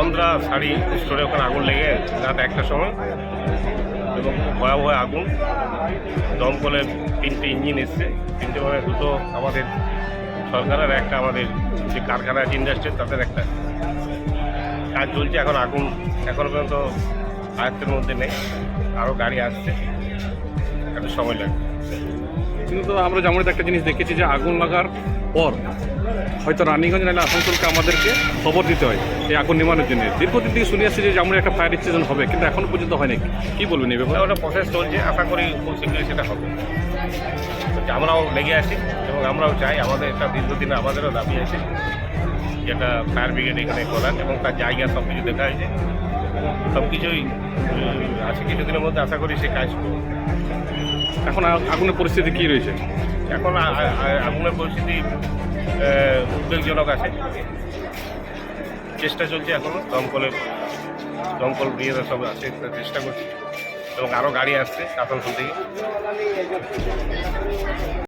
তন্দ্রা শাড়ি স্টোরে ওখানে আগুন লেগে রাত 1টার সময় এবং ভয়াবহ আগুন। দমকলের 3টে ইঞ্জিন এসছে, 3টে মানে 2টো আমাদের সরকারের, একটা আমাদের যে কারখানা আছে ইন্ডাস্ট্রি তাদের একটা কাজ চলছে। এখন আগুন এখনও পর্যন্ত আয়ত্তের মধ্যে নেই, আরও গাড়ি আসছে, একটু সময় লাগবে। কিন্তু আমরা যেমন একটা জিনিস দেখেছি যে আগুন লাগার পর হয়তো রানীগঞ্জ নাহলে আসানসোলকে আমাদেরকে খবর দিতে হয় এই আগুন নির্মাণের জন্য। দীর্ঘদিন থেকে শুনে আসছে যে যেমন একটা ফায়ার এক্সটেনশন হবে, কিন্তু এখনো পর্যন্ত হয় নাকি, কী বলবেন এই ব্যাপারে? ওটা প্রসেস চলছে, আশা করি খুব শীঘ্রই সেটা হবে। আমরাও লেগে আছি এবং আমরাও চাই, আমাদের একটা দীর্ঘদিনে আমাদেরও দাবি আছে যেটা ফায়ার ব্রিগেড এখানে করার, এবং তার জায়গা সব কিছু দেখা হয়েছে, সব কিছুই আছে। কিছুদিনের মধ্যে আশা করি সে কাজ করবে। এখন আগুনের পরিস্থিতি কী রয়েছে? এখন আগুনের পরিস্থিতি উদ্বেগজনক আছে, চেষ্টা চলছে এখনও। দমকল দিয়ে সব আছে, চেষ্টা করছি, এবং আরও গাড়ি আসছে আসানসোল থেকে।